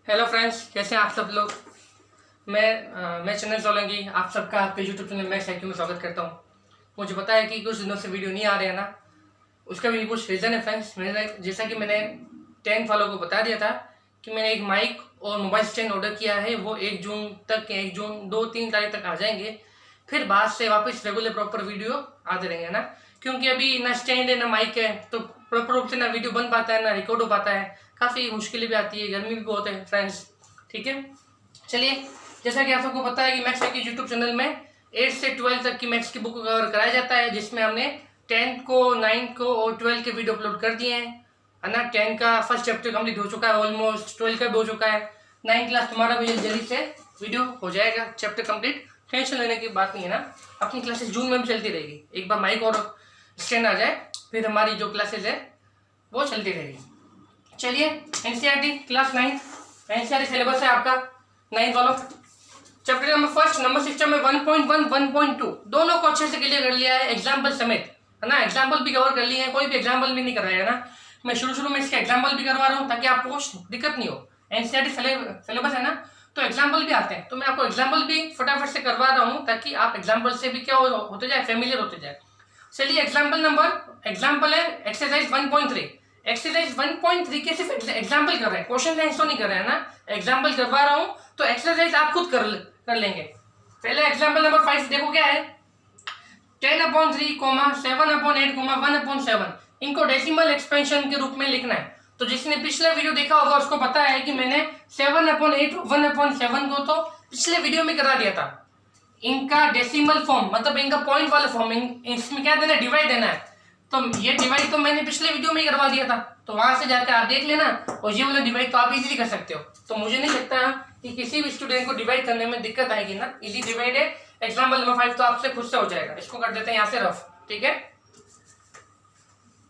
Hello friends, कैसे हैं आप सब लोग। मैं चंदन सोलंकी आप सबका आपके यूट्यूब चैनल मैथ्स IQ में स्वागत करता हूं। मुझे पता है कि कुछ दिनों से वीडियो नहीं आ रहे हैं ना, उसका भी कुछ रीज़न है फ्रेंड्स। मैंने जैसा कि मैंने 10 वालों को बता दिया था कि मैंने एक माइक और मोबाइल स्टैंड ऑर्डर किया है। वो 1 जून तक, 1 जून 2-3 तारीख तक आ जाएंगे। फिर बाद से वापस रेगुलर प्रॉपर वीडियो आते रहेंगे ना, क्योंकि अभी ना स्टैंड है ना माइक है, तो प्रॉपर रूप से ना वीडियो बन पाता है ना रिकॉर्ड हो पाता है। काफ़ी मुश्किलें भी आती है, गर्मी भी बहुत है फ्रेंड्स। ठीक है, चलिए, जैसा कि आप सबको पता है कि मैथ्स के यूट्यूब चैनल में 8 से 12 तक की मैथ्स की बुक कवर कराया जाता है, जिसमें हमने 10 को, 9 को और 12 के वीडियो अपलोड कर दिए हैं, है ना। 10 का फर्स्ट चैप्टर कंप्लीट हो चुका है ऑलमोस्ट, 12 का भी हो चुका है। 9 क्लास तुम्हारा भी जल्दी से वीडियो हो जाएगा, चैप्टर कंप्लीट। टेंशन लेने की बात नहीं है ना, अपनी क्लासेस जून में भी चलती रहेगी। एक बार माइक और स्टैंड आ जाए फिर हमारी जो क्लासेस है वो चलती रहेगी। चलिए, एनसीईआरटी क्लास 9 एनसीईआरटी सिलेबस है आपका 9 वालों। Chapter number first, number system में 1.1, 1.2 दोनों को अच्छे से क्लियर कर लिया है, एग्जाम्पल समेत, है ना। एग्जाम्पल भी कवर कर लिए हैं, कोई भी एग्जाम्पल भी नहीं कर रहा है ना। मैं शुरू में इसके एग्जाम्पल भी करवा रहा हूँ ताकि आपको दिक्कत नहीं हो। एनसीईआरटी सिलेबस है ना, तो एग्जाम्पल भी आते हैं, तो मैं आपको एग्जाम्पल भी फटाफट से करवा रहा हूँ ताकि आप एग्जाम्पल से भी क्या होते जाए, फेमिलियर होते जाए। चलिए, एग्जाम्पल है एक्सरसाइज 1.3। एक्सरसाइज 1.3 के सिर्फ एग्जाम्पल कर रहे हैं, क्वेश्चन आंसर नहीं कर रहे हैं ना, एग्जाम्पल करवा रहा हूँ, तो एक्सरसाइज आप खुद कर लेंगे। पहले एग्जाम्पल नंबर 5 देखो क्या है। 10/3, 7/8, 1/7 इनको डेसिमल एक्सपेंशन के रूप में लिखना है। तो जिसने पिछला वीडियो देखा होगा उसको पता है कि मैंने 7/8, 1/7 को तो पिछले वीडियो में करा दिया था। इनका डेसिमल फॉर्म मतलब इनका पॉइंट वाला फॉर्म, इसमें क्या देना है, डिवाइड देना है। तो ये डिवाइड तो मैंने पिछले वीडियो में ही करवा दिया था, तो वहां से जाकर आप देख लेना, और ये वाला डिवाइड तो आप इजीली कर सकते हो। तो मुझे नहीं लगता कि किसी भी स्टूडेंट को डिवाइड करने में दिक्कत आएगी ना, इजी डिवाइड है। एग्जाम्पल नंबर 5 तो आपसे खुद से हो जाएगा। इसको कर देते हैं यहाँ से रफ। ठीक है,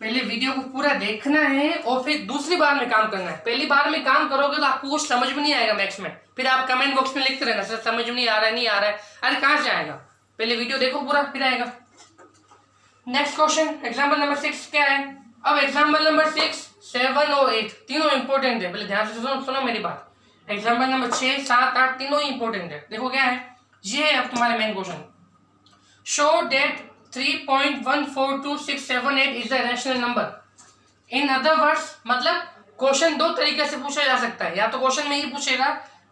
पहले वीडियो को पूरा देखना है और फिर दूसरी बार में काम करना है। पहली बार में काम करोगे तो आपको कुछ समझ में नहीं आएगा मैथ्स में, फिर आप कमेंट बॉक्स में लिखते रहना, सर समझ में नहीं आ रहा है, नहीं आ रहा है। अरे कहाँ से आएगा, पहले वीडियो देखो पूरा, फिर आएगा। नेक्स्ट क्वेश्चन, एग्जाम्पल नंबर 6 क्या है। अब एग्जाम्पल नंबर 6, 7 और 8 तीनों इंपॉर्टेंट है, पहले ध्यान से सुनो मेरी बात। एग्जाम्पल नंबर 6, 7, 8 तीनों ही इंपॉर्टेंट है। देखो क्या है, ये है अब तुम्हारा main question. Show that 3.142678 is the rational number. In other words, मतलब क्वेश्चन दो तरीके से पूछा जा सकता है। या तो क्वेश्चन में ही पूछेगा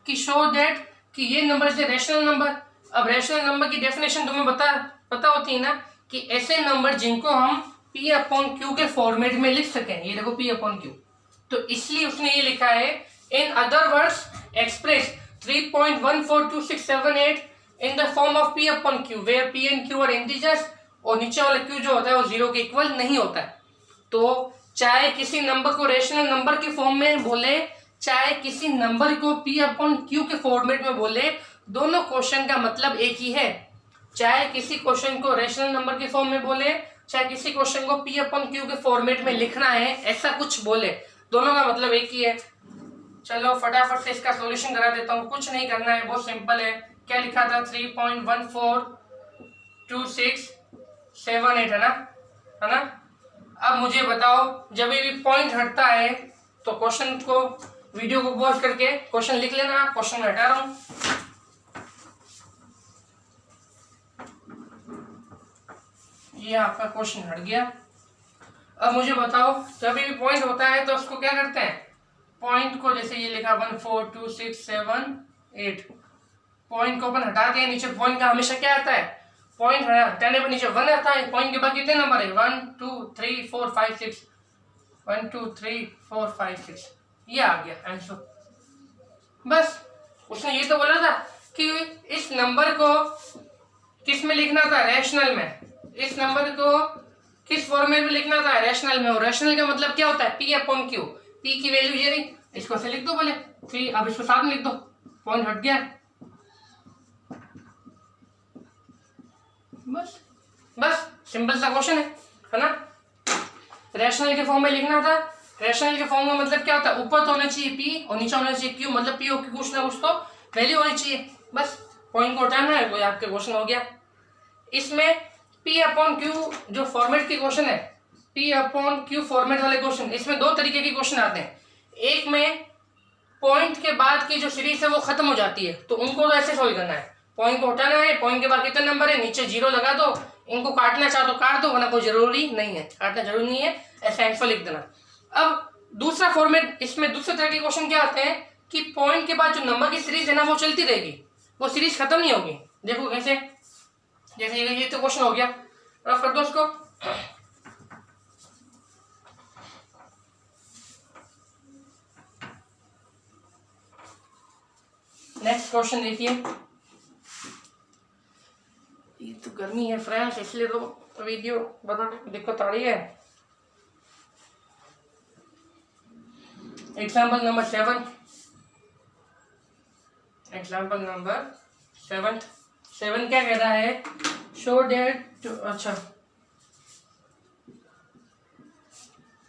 कि शो दैट कि ये नंबर इज रैशनल नंबर। अब रैशनल नंबर की डेफिनेशन तुम्हें पता होती है ना, कि ऐसे नंबर जिनको हम P/Q के फॉर्मेट में लिख सकें। ये देखो P/Q, तो इसलिए उसने ये लिखा है in other words express 3.142678 in the form of P/Q where P and Q are integers, और नीचे वाला Q जो होता है वो 0 के इक्वल नहीं होता है। तो चाहे किसी नंबर को रेशनल नंबर के फॉर्म में बोले, चाहे किसी नंबर को P/Q के फॉर्मेट में बोले, दोनों क्वेश्चन का मतलब एक ही है। चाहे किसी क्वेश्चन को रेशनल नंबर के फॉर्म में बोले, चाहे किसी क्वेश्चन को P/Q के फॉर्मेट में लिखना है, ऐसा कुछ बोले, दोनों का मतलब एक ही है। चलो फटाफट से इसका सॉल्यूशन करा देता हूँ, कुछ नहीं करना है, बहुत सिंपल है। क्या लिखा था, 3.142678 है ना। अब मुझे बताओ, जब भी पॉइंट हटता है तो क्वेश्चन को, वीडियो को पॉज करके क्वेश्चन लिख लेना। क्वेश्चन में हटा रहा हूं, ये आपका क्वेश्चन हट गया। अब मुझे बताओ, जब भी पॉइंट होता है तो उसको क्या करते हैं, पॉइंट को, जैसे ये लिखा 14267 पॉइंट को अपन हटा दिया। नीचे पॉइंट का हमेशा क्या आता है, पॉइंट हटाने पर नीचे 1 आता है। पॉइंट के बाद कितने नंबर है, 1 2 3 4 5 6, 1 2 3 4 5 6, ये आ गया आंसर। बस उसने ये तो बोला था कि इस नंबर को किस में लिखना था, रैशनल में। इस नंबर को किस फॉर्मेट में लिखना था, रैशनल में। और रैशनल का मतलब क्या होता है, P/Q। P की वैल्यू ये रही, इसको से लिख दो बोले, फिर अब इसको साथ में लिख दो, पॉइंट हट गया। बस सिंपल सा क्वेश्चन है ना। रैशनल के फॉर्म में लिखना था। रैशनल के फॉर्म में मतलब क्या होता है, ऊपर तो होना चाहिए P और नीचे होना चाहिए Q, मतलब P की कुछ ना कुछ तो वैल्यू होनी चाहिए। बस पॉइंट को हटाना है, वो आपके क्वेश्चन हो गया। इसमें P/Q जो फॉर्मेट की क्वेश्चन है, P/Q फॉर्मेट वाले क्वेश्चन, इसमें दो तरीके के क्वेश्चन आते हैं। एक में पॉइंट के बाद की जो सीरीज है वो खत्म हो जाती है, तो उनको तो ऐसे सोल्व करना है। पॉइंट को हटाना है, पॉइंट के बाद कितने नंबर है, नीचे 0 लगा दो, इनको काटना चाहो तो काट दो, वरना कोई जरूरी नहीं है, काटना जरूरी नहीं है, ऐसे आंसर लिख देना। अब दूसरा फॉर्मेट, इसमें दूसरे तरह के क्वेश्चन क्या आते हैं कि पॉइंट के बाद जो नंबर की सीरीज है ना वो चलती रहेगी, वो सीरीज खत्म नहीं होगी। देखो कैसे, जैसे ये तो क्वेश्चन हो गया, रफ कर दो उसको। नेक्स्ट क्वेश्चन देखिए, ये तो गर्मी है फ्रेंड्स, इसलिए तो वीडियो बना दिक्कत आ रही है। एग्जाम्पल नंबर 7, एग्जाम्पल नंबर 7 क्या कह रहा है, शो डेट, अच्छा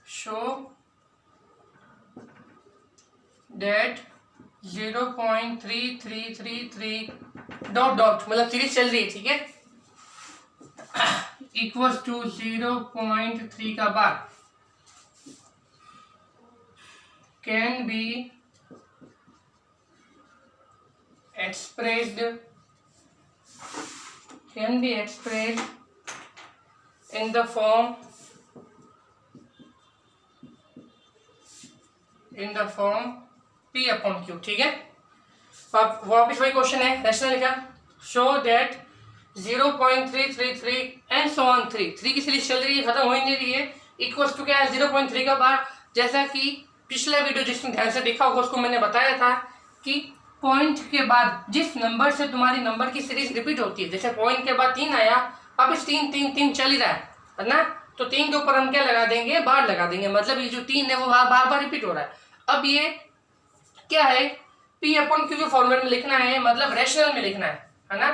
शो डेट 0.3333 डॉट डॉट, मतलब सीरीज चल रही है, ठीक है, इक्वल्स टू 0.3 का बाद can be expressed in the form P upon Q, ठीक है। वापिस वही क्वेश्चन है, रैशनल का, show that 0.333 and so on 3 की सीरीज चल रही है, खत्म हो ही नहीं रही है, इक्वल्स टू क्या है 0.3 का बार। जैसा कि पिछला वीडियो जिसने ध्यान से देखा होगा उसको मैंने बताया था कि पॉइंट के बाद जिस नंबर से तुम्हारी नंबर की सीरीज रिपीट होती है, जैसे पॉइंट के बाद 3 आया, अब इस 3 चल ही रहा है ना, तो 3 के ऊपर हम क्या लगा देंगे, बार लगा देंगे, मतलब ये जो 3 है वो बार बार रिपीट हो रहा है। अब ये क्या है, P अपॉन Q के फॉर्मेट में लिखना है, मतलब रैशनल में लिखना है ना।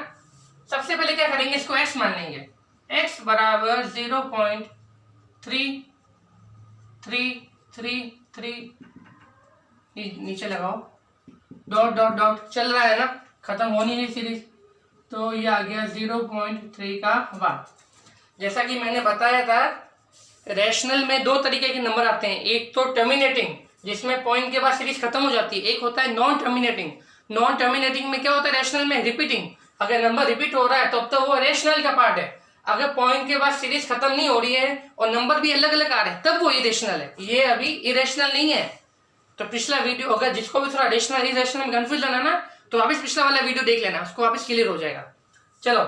सबसे पहले क्या करेंगे, इसको x मान लेंगे, x बराबर 0.3333, नीचे लगाओ, डॉट डॉट डॉट, चल रहा है ना, खत्म होनी है सीरीज, तो ये आ गया 0.3 का बाद। जैसा कि मैंने बताया था, रैशनल में 2 तरीके के नंबर आते हैं, एक तो टर्मिनेटिंग जिसमें पॉइंट के बाद सीरीज खत्म हो जाती है, एक होता है नॉन टर्मिनेटिंग। नॉन टर्मिनेटिंग में क्या होता है, रैशनल में रिपीटिंग, अगर नंबर रिपीट हो रहा है तब तो वो रैशनल का पार्ट है, अगर पॉइंट के बाद सीरीज खत्म नहीं हो रही है और नंबर भी अलग अलग आ रहे हैं तब वो इरेशनल है, ये अभी इरेशनल नहीं है। तो पिछला वीडियो, अगर जिसको भी थोड़ा रैशनल इरेशनल में कंफ्यूजन है ना, तो वापस पिछला वाला वीडियो देख लेना, उसको वापस क्लियर हो जाएगा। चलो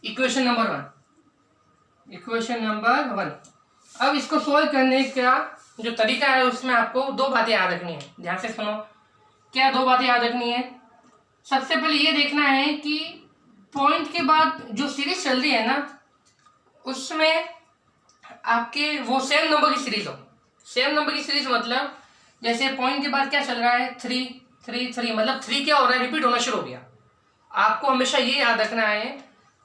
इक्वेशन नंबर 1, अब इसको सोल्व करने का जो तरीका है उसमें आपको 2 बातें याद रखनी है, ध्यान से सुनो। क्या 2 बातें याद रखनी है, सबसे पहले ये देखना है कि पॉइंट के बाद जो सीरीज चल रही है ना उसमें आपके वो सेम नंबर की सीरीज हो। सेम नंबर की सीरीज मतलब जैसे पॉइंट के बाद क्या चल रहा है, 3 3 3, मतलब 3 क्या हो रहा है, रिपीट होना शुरू हो गया। आपको हमेशा ये याद रखना है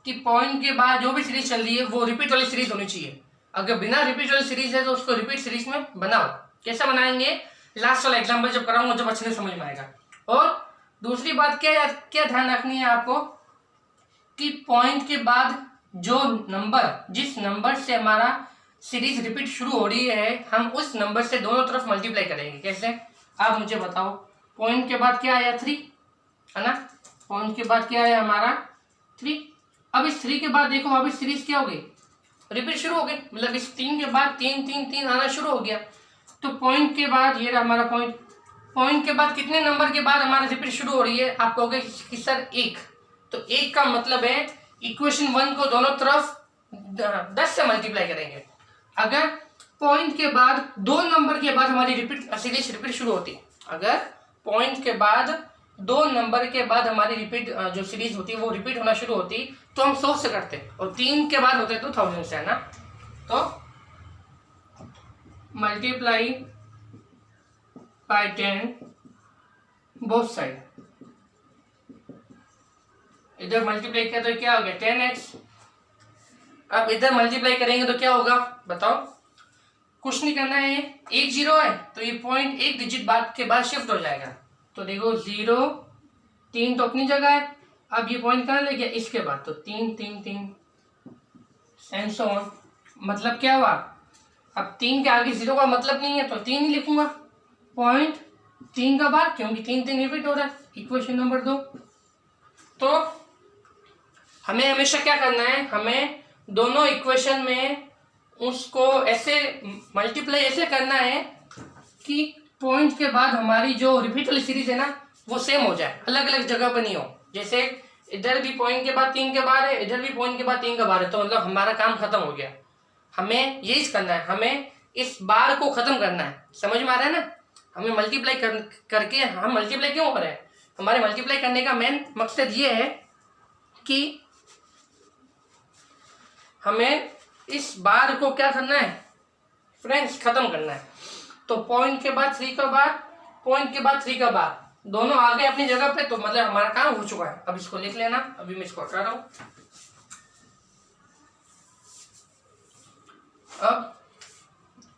कि पॉइंट के बाद जो भी सीरीज चल रही है वो रिपीट वाली सीरीज होनी चाहिए। अगर बिना रिपीट वाली सीरीज है तो उसको रिपीट सीरीज में बनाओ। कैसे बनाएंगे, लास्ट वाला एग्जांपल जब कराऊंगा जब अच्छे से समझ में आएगा। और दूसरी बात क्या ध्यान रखनी है आपको कि पॉइंट के बाद जो नंबर, जिस नंबर से हमारा सीरीज रिपीट शुरू हो रही है, हम उस नंबर से दोनों तरफ मल्टीप्लाई करेंगे। कैसे, आप मुझे बताओ। पॉइंट के बाद क्या आया, 3 है ना, पॉइंट के बाद क्या आया हमारा 3। अब इस 3 के बाद देखो, अब इस सीरीज क्या हो गई, रिपीट शुरू हो गई, मतलब इस 3 के बाद 3 3 3 आना शुरू हो गया। तो पॉइंट के बाद ये रहा हमारा पॉइंट के बाद कितने नंबर के बाद हमारा रिपीट शुरू हो रही है, आप कहोगे कि सर 1, तो 1 का मतलब है इक्वेशन 1 को दोनों तरफ 10 से मल्टीप्लाई करेंगे। अगर पॉइंट के बाद 2 नंबर के बाद हमारी सीरीज रिपीट शुरू होती, अगर पॉइंट के बाद 2 नंबर के बाद हमारी रिपीट जो सीरीज होती है वो रिपीट होना शुरू होती, तो हम 100 से करते, और 3 के बाद होते तो 1000 से, है ना। तो मल्टीप्लाई बाय 10 बोथ साइड, इधर मल्टीप्लाई किया तो क्या हो गया 10x। अब इधर मल्टीप्लाई करेंगे तो क्या होगा बताओ, कुछ नहीं करना है, 1 0 है तो ये पॉइंट 1 डिजिट बाद के बाद शिफ्ट हो जाएगा। तो देखो 0 3 तो अपनी जगह है, अब ये पॉइंट कहाँ ले गया, इसके बाद, तो 3 3 3 एंड सो ऑन। मतलब क्या हुआ, अब 3 के आगे 0 का मतलब नहीं है तो 3 ही लिखूंगा, पॉइंट 3 का बार, क्योंकि 3 रिपीट हो रहा है। Equation number 2। तो हमें हमेशा क्या करना है, हमें दोनों इक्वेशन में उसको ऐसे मल्टीप्लाई ऐसे करना है कि पॉइंट के बाद हमारी जो रिपीट वाली सीरीज है ना वो सेम हो जाए, अलग अलग जगह पर नहीं हो। जैसे इधर भी पॉइंट के बाद 3 के बार है, इधर भी पॉइंट के बाद 3 का बार है, तो मतलब हमारा काम खत्म हो गया। हमें यही करना है, हमें इस बार को खत्म करना है। समझ में आ रहा है ना? हमें मल्टीप्लाई करके, हम मल्टीप्लाई क्यों हो रहे हैं, हमारे मल्टीप्लाई करने का मेन मकसद ये है कि हमें इस बार को क्या करना है फ्रेंड्स, खत्म करना है। तो पॉइंट के बाद 3 का बार, पॉइंट के बाद 3 का बार, दोनों आ गए अपनी जगह पे, तो मतलब हमारा काम हो चुका है। अब इसको लिख लेना, अभी मैं इसको हटा रहा हूं। अब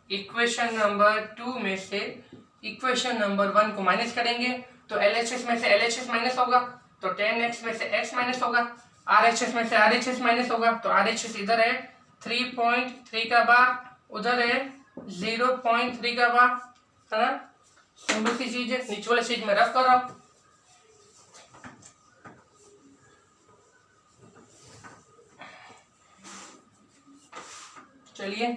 इक्वेशन नंबर 2 में से इक्वेशन नंबर 1 को माइनस करेंगे, तो LHS में से LHS माइनस होगा, तो 10x में से x माइनस होगा, RHS में से RHS माइनस होगा, तो RHS इधर है 3.3 का बार, उधर है 0.3 का बार, है ना? सिंपल सी चीज है, नीचे वाली चीज में रफ कर रहा हूं। चलिए,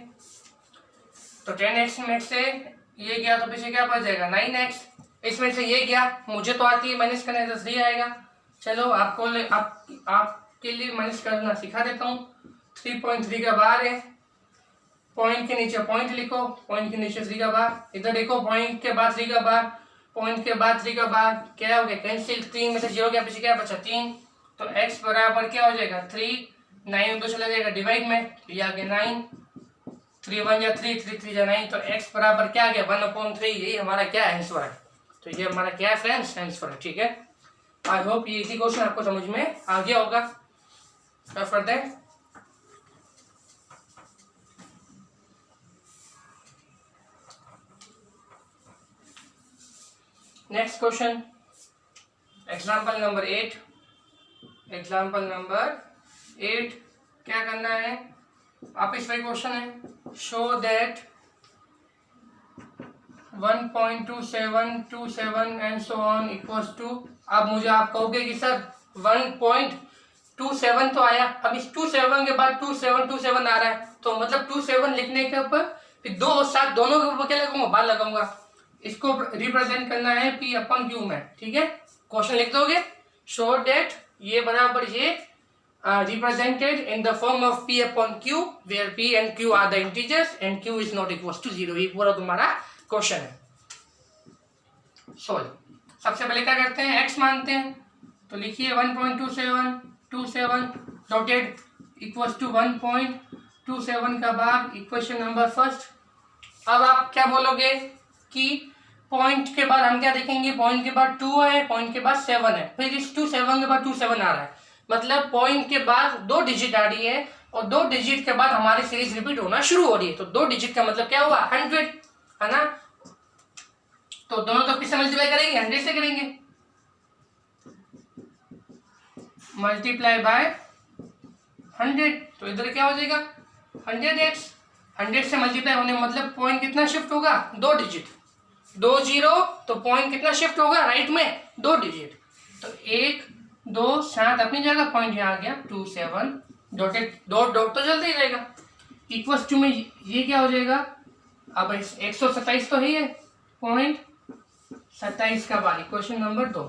तो 10x में से ये गया तो पीछे क्या बच जाएगा 9x, इसमें से ये गया, मुझे तो आती है माइनस करने, तो 3 आएगा। चलो आपके लिए माइनस करना सिखा देता हूँ। 3.3 का बार है, पॉइंट के नीचे पॉइंट लिखो, पॉइंट के नीचे 3 का बार, इधर देखो पॉइंट के बाद 3 का बार, पॉइंट के बाद 3 का बार, क्या हो गया कैंसिल, 3 में से 0 गया, पीछे क्या बचा 3, तो x बराबर क्या हो जाएगा 3, 9 तो चला जाएगा डिवाइड में, ये आ गया 9, 3 1 या 3, 3 3 या 9, तो x बराबर क्या आ गया 1/3। यही हमारा क्या आंसर है, तो ये हमारा क्या है फ्रेंड्स आंसर है। ठीक है, आई होप ये इसी क्वेश्चन आपको समझ में आ गया होगा। क्या करते हैं, next question, example number 8। Example number 8 क्या करना है, वापिस वही क्वेश्चन है, show that 1.2727 and so on equals to. अब मुझे आप कहोगे कि सर 1.27 तो आया, अब इस 27 के बाद 2727 आ रहा है, तो मतलब 27 लिखने के ऊपर फिर 2 और 7 दोनों के ऊपर क्या लगाऊंगा, बार लगाऊंगा। इसको रिप्रेजेंट करना है P/Q में। ठीक है, क्वेश्चन लिख दोगे, शो दैट ये बराबर ये represented in the form of P/Q where P and Q are the integers and Q is not equals to 0। ये पूरा तुम्हारा क्वेश्चन है। सोल्व, सबसे पहले क्या करते हैं, x मानते हैं, तो लिखिए 1.2727 डॉटेड इक्वल्स टू 1.27 का बार, इक्वेशन नंबर फर्स्ट। अब आप क्या बोलोगे कि पॉइंट के बाद हम क्या देखेंगे, पॉइंट के बाद 2 है, पॉइंट के बाद 7 है, फिर इस 27 के बाद 27 आ रहा है, मतलब पॉइंट के बाद 2 डिजिट आ रही है, और 2 डिजिट के बाद हमारी सीरीज रिपीट होना शुरू हो रही है, तो 2 डिजिट का मतलब क्या हुआ 100, है ना? तो दोनों तो किससे मल्टीप्लाई करेंगे, 100 से करेंगे, मल्टीप्लाई बाय 100, तो इधर क्या हो जाएगा 100x, 100 से मल्टीप्लाई होने मतलब पॉइंट कितना शिफ्ट होगा 2 डिजिट, 2 0, तो पॉइंट कितना शिफ्ट होगा राइट में 2 डिजिट, तो 1 2 7 अपनी जगह, पॉइंट यहाँ आ गया 27 डॉटेड, डॉट डॉट तो चलते ही रहेगा, इक्वल्स टू में ये क्या हो जाएगा, अब 127 तो ही है, 0.27 का बार, इक्वेशन नंबर 2।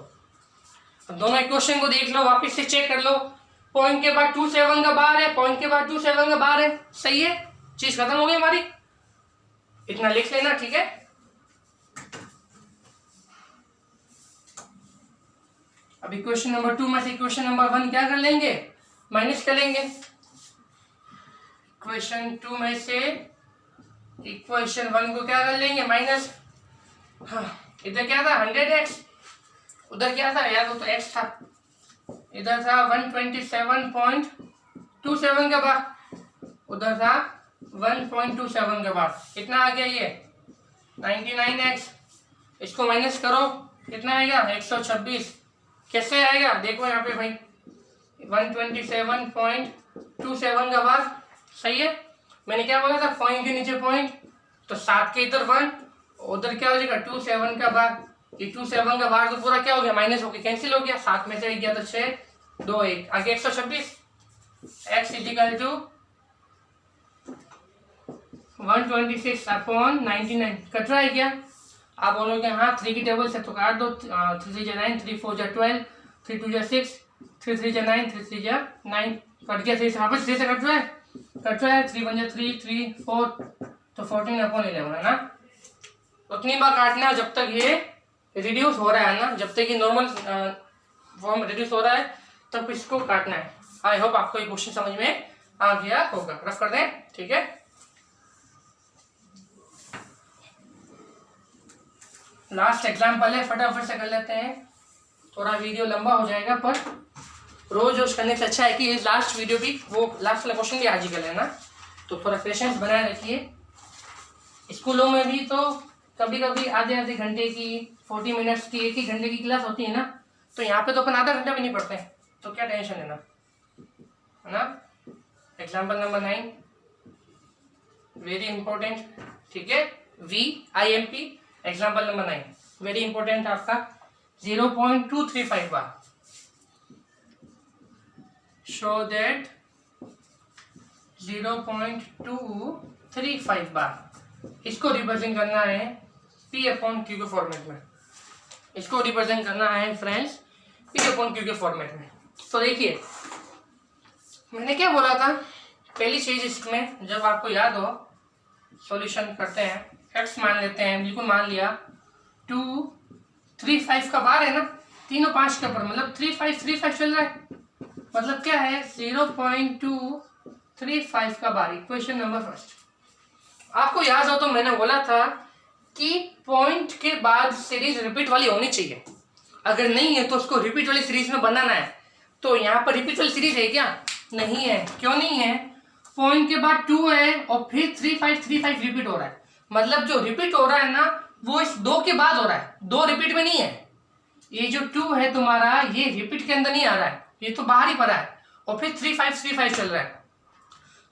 अब दोनों इक्वेशन को देख लो, वापस से चेक कर लो, पॉइंट के बाद 27 का बार है, पॉइंट के बाद 27 का बार है, सही है, चीज खत्म हो गई हमारी, इतना लिख लेना। ठीक है, अब इक्वेशन नंबर 2 में से इक्वेशन नंबर 1 क्या कर लेंगे, माइनस कर लेंगे। इक्वेशन 2 में से इक्वेशन 1 को क्या कर लेंगे, माइनस। हाँ, इधर क्या था 100x, उधर क्या था यार, वो तो x था, इधर था 127.27 के बाद, उधर था 1.27 के बाद, कितना आ गया ये 99x, इसको माइनस करो कितना आएगा 126, कैसे आएगा देखो यहाँ पे भाई 127.27 का बार, सही है। मैंने क्या बोला था पॉइंट के नीचे पॉइंट, तो 7 के इधर 1, उधर क्या हो जाएगा 27 का बार, ये 2 से 1 का बाहर तो पूरा क्या हो गया, माइनस होकर कैंसिल हो गया, 7 में से 1 गया तो 6, 2 1, आगे 126, x इक्वल टू 126/99 कट रहा है क्या? आप बोलोगे हाँ 3 की टेबल से तो काट दो, 3 3 9, 3 4 12, 3 2 6, 3 3 9, 3 3 9, कट गया 3 से, वापस 3 से कट रहा है, 3 1 3 3 4, तो 14/11 है ना। उतनी बार काटना जब तक ये रिड्यूस हो रहा है ना, जब तक ये नॉर्मल फॉर्म रिड्यूस हो रहा है तब इसको काटना है। आई होप आपको ये क्वेश्चन समझ में आ गया होगा। रफ कर दें, ठीक है। लास्ट एग्जाम्पल है, फटाफट से कर लेते हैं, थोड़ा वीडियो लंबा हो जाएगा, पर रोज रोज करने से अच्छा है कि ये लास्ट वीडियो भी, वो लास्ट वाला क्वेश्चन भी आज ही कर लेना, तो थोड़ा पेशेंस बनाए रखिए। स्कूलों में भी तो कभी कभी आधे आधे घंटे की, 40 मिनट्स की, 1 घंटे की क्लास होती है ना, तो यहाँ पे तो अपन आधा घंटा भी नहीं पढ़ते हैं, तो क्या टेंशन है ना। एग्जाम्पल नंबर 9 वेरी इंपॉर्टेंट, ठीक है, VIMP example number 9 very important आपका 0.235 बार। शो दैट 0.235 बार, इसको रिप्रेजेंट करना है P/Q के फॉर्मेट में, इसको रिप्रेजेंट करना है फ्रेंड्स P/Q के फॉर्मेट में। तो देखिए मैंने क्या बोला था, पहली चीज इसमें जब आपको याद हो, सॉल्यूशन करते हैं, x मान लेते हैं, बिल्कुल मान लिया, 2 3 5 का बार है ना, तीनों 5 के ऊपर, मतलब 3 5 3 5 चल रहा है, मतलब क्या है 0.235 का बार। इक्वेशन नंबर फर्स्ट, आपको याद हो तो मैंने बोला था कि पॉइंट के बाद सीरीज रिपीट वाली होनी चाहिए, अगर नहीं है तो उसको रिपीट वाली सीरीज में बनाना है। तो यहाँ पर रिपीट वाली सीरीज है क्या? नहीं है। क्यों नहीं है? पॉइंट के बाद 2 है और फिर 3 5 3 5 रिपीट हो रहा है, मतलब जो रिपीट हो रहा है ना वो इस 2 के बाद हो रहा है, 2 रिपीट में नहीं है। ये जो 2 है तुम्हारा, ये रिपीट के अंदर नहीं आ रहा है, ये तो बाहर ही पड़ा है, और फिर 3 5 3 5 चल रहा है।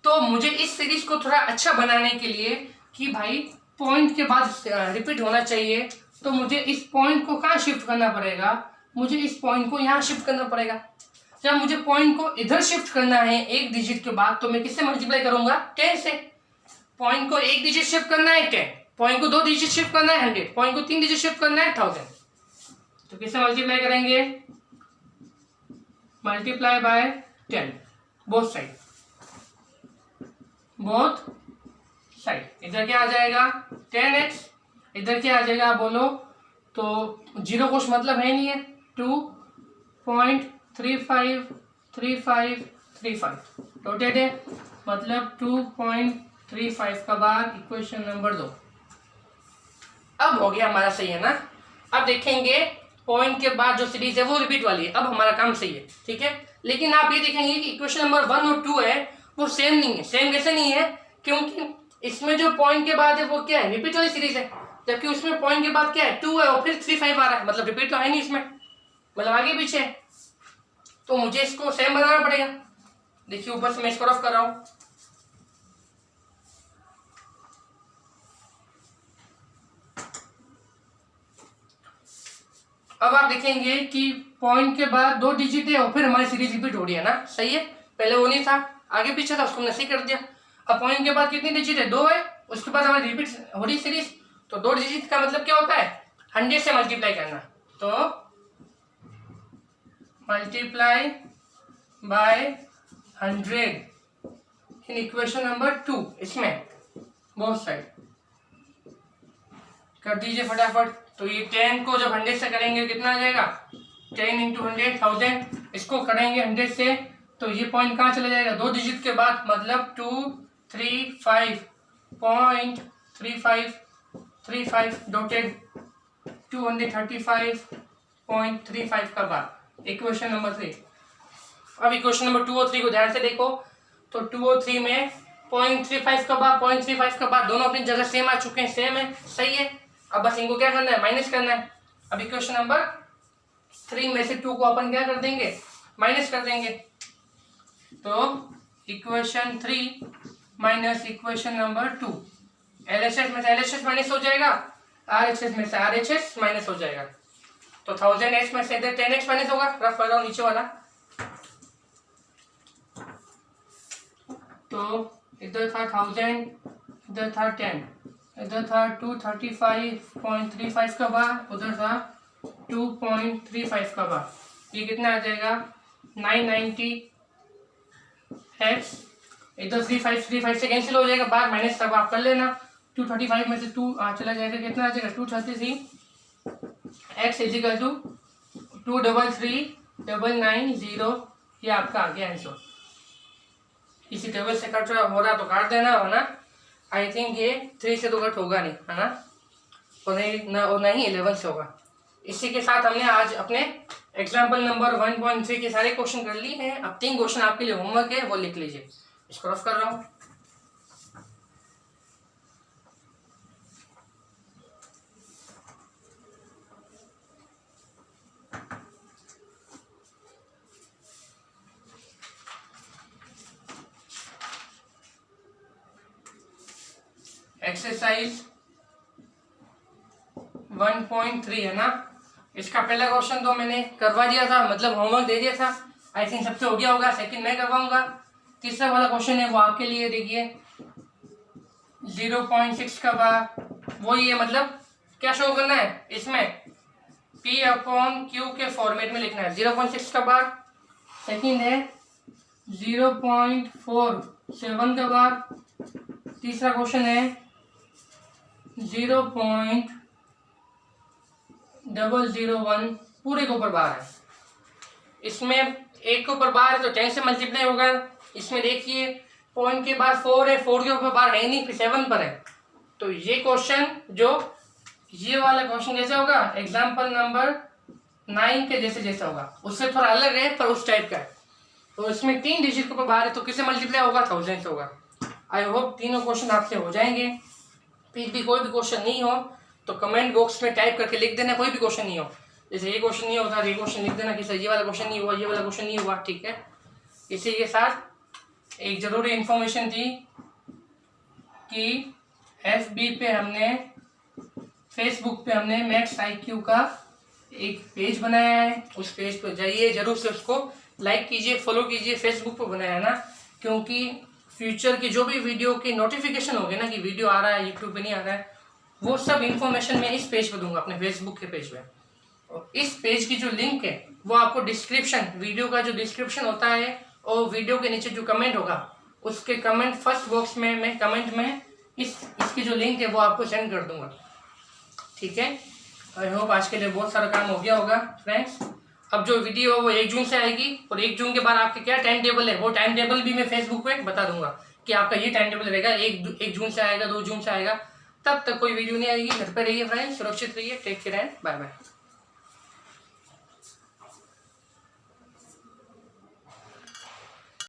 तो मुझे इस सीरीज को थोड़ा अच्छा बनाने के लिए कि भाई पॉइंट के बाद रिपीट होना चाहिए, तो मुझे इस पॉइंट को कहाँ शिफ्ट करना पड़ेगा, मुझे इस पॉइंट को यहाँ शिफ्ट करना पड़ेगा। जब मुझे पॉइंट को इधर शिफ्ट करना है 1 डिजिट के बाद, तो मैं किससे मल्टीप्लाई करूंगा? 10 से। पॉइंट को 1 डिजिट शिफ्ट करना है 10, पॉइंट को 2 डिजिट शिफ्ट करना है 100, पॉइंट को 3 डिजिट शिफ्ट करना है 1000, तो किससे मल्टीप्लाई करेंगे? Multiply by 10 both side, both side. इधर क्या आ जाएगा 10x, इधर क्या आ जाएगा बोलो, तो 0 कुछ मतलब है नहीं है, 2.353535 डॉटेड है, मतलब 2.35 का बार। इक्वेशन नंबर 2 अब हो गया हमारा, सही है ना। अब देखेंगे पॉइंट के बाद जो सीरीज है वो रिपीट वाली है, अब हमारा काम सही है, ठीक है। लेकिन आप ये देखेंगे कि इक्वेशन नंबर 1 और 2 है वो सेम नहीं है। सेम कैसे नहीं है? क्योंकि इसमें जो पॉइंट के बाद है वो क्या है? रिपीट वाली सीरीज है, जबकि उसमें पॉइंट के बाद क्या है? 2 है और फिर 3 5 आ रहा है, मतलब रिपीट तो है नहीं इसमें, मतलब आगे पीछे है। तो मुझे इसको सेम बनाना पड़ेगा। देखिए ऊपर से मैं इसको रफ कर रहा हूं, अब आप देखेंगे कि पॉइंट के बाद 2 डिजिट है और फिर हमारी सीरीज रिपीट हो रही है ना, सही है। पहले वो नहीं था, आगे पीछे था, उसको हमने सही कर दिया। अब पॉइंट के बाद कितनी डिजिट है? 2 है, उसके बाद हमारी रिपीट हो रही सीरीज, तो 2 डिजिट का मतलब क्या होता है? 100 से मल्टीप्लाई करना, तो multiply by 100 in equation number 2, इसमें बोथ साइड कर दीजिए फटाफट। तो ये 10 को जब 100 से करेंगे कितना आ जाएगा? 10 इंटू 100 1000, इसको करेंगे 100 से तो ये पॉइंट कहाँ चला जाएगा? 2 डिजिट के बाद, मतलब 235.3535 डॉटेड 235.35 का बाद। Equation number 3। अब इक्वेशन नंबर 2 और 3 को ध्यान से देखो, तो 2 और 3 में 0.35 का बाद 0.35 का बाद दोनों अपनी जगह सेम आ चुके हैं, सेम है, सही है। अब बस इनको क्या करना है? माइनस करना है। अब इक्वेशन नंबर 3 में से 2 को अपन क्या कर देंगे? माइनस कर देंगे, तो equation 3 minus equation number 2, LHS में से LHS माइनस हो जाएगा, RHS में से RHS माइनस हो जाएगा, तो 1000x में से इधर 10x माइनस होगा, रफ कर रहा हूँ नीचे वाला, तो इधर था 1000, इधर था 10, इधर था 235.35 का बार, उधर था 2.35 का बार, ये कितना आ जाएगा 990x, इधर 35 से कैंसिल हो जाएगा, बार माइनस तब आप कर लेना, 235 में से 2 चला जाएगा, कितना आ जाएगा 233, x इजिकल टू 233,990, ये आपका आ गया आंसर। इसी टेबल से कट हो रहा तो काट देना हो ना, आई थिंक ये 3 से तो कट होगा नहीं, है ना, और नहीं 11 से होगा। इसी के साथ हमने आज अपने एग्जाम्पल नंबर 1.3 के सारे क्वेश्चन कर लिए हैं। अब 3 क्वेश्चन आपके लिए होमवर्क है, वो लिख लीजिए। इसको रफ कर रहा हूँ। एक्सरसाइज 1.3 है ना, इसका पहला क्वेश्चन तो मैंने करवा दिया था, मतलब होमवर्क दे दिया था, आई थिंक सबसे हो गया होगा। सेकंड मैं करवाऊंगा। तीसरा वाला क्वेश्चन है वो आपके लिए, देखिए 0.6 का बार, वो ये मतलब क्या शो करना है, इसमें P/Q के फॉर्मेट में लिखना है, 0.6 का बार। सेकंड है 0.47 का बार। तीसरा क्वेश्चन है 0.001 पूरे के ऊपर बार है। इसमें एक के ऊपर बार है तो 10 से मल्टीप्लाई होगा। इसमें देखिए पॉइंट के बाद 4 है, 4 के ऊपर बार है नहीं, फिर 7 पर है। तो ये क्वेश्चन जो ये वाला क्वेश्चन जैसे होगा एग्जाम्पल नंबर 9 के जैसे होगा, उससे थोड़ा अलग है पर उस टाइप का है। तो इसमें 3 डिजिट के ऊपर बार है तो किससे मल्टीप्लाई होगा, 1000 से होगा। आई होप तीनों क्वेश्चन आपसे हो जाएंगे। फिर भी कोई भी क्वेश्चन नहीं हो तो कमेंट बॉक्स में टाइप करके लिख देना, कोई भी क्वेश्चन नहीं हो, जैसे ये क्वेश्चन नहीं होता ये क्वेश्चन लिख देना कि सर ये वाला क्वेश्चन नहीं हुआ, ये वाला क्वेश्चन नहीं हुआ, ठीक है। इसी के साथ एक ज़रूरी इन्फॉर्मेशन थी कि FB पे हमने, फेसबुक पे हमने मैथ्स IQ का एक पेज बनाया है। उस पेज पर जाइए, जरूर से उसको लाइक कीजिए, फॉलो कीजिए। फेसबुक पर बनाया है ना, क्योंकि फ्यूचर की जो भी वीडियो की नोटिफिकेशन होगी ना कि वीडियो आ रहा है यूट्यूब पे नहीं आ रहा है, वो सब इन्फॉर्मेशन मैं इस पेज पे दूंगा, अपने फेसबुक के पेज पे। और इस पेज की जो लिंक है वो आपको डिस्क्रिप्शन, वीडियो का जो डिस्क्रिप्शन होता है और वीडियो के नीचे जो कमेंट होगा उसके कमेंट फर्स्ट बॉक्स में मैं कमेंट में इसकी जो लिंक है वो आपको सेंड कर दूंगा, ठीक है। आई होप आज के लिए बहुत सारा काम हो गया होगा फ्रेंड्स। अब जो वीडियो है वो 1 जून से आएगी और 1 जून के बाद आपके क्या टाइम टेबल है, वो टाइम टेबल भी मैं फेसबुक पे बता दूंगा कि आपका ये टाइम टेबल रहेगा। 1 जून से आएगा, 2 जून से आएगा, तब तक कोई वीडियो नहीं आएगी। घर पे रहिए फ्रेंड्स, सुरक्षित रहिए, take care and bye bye.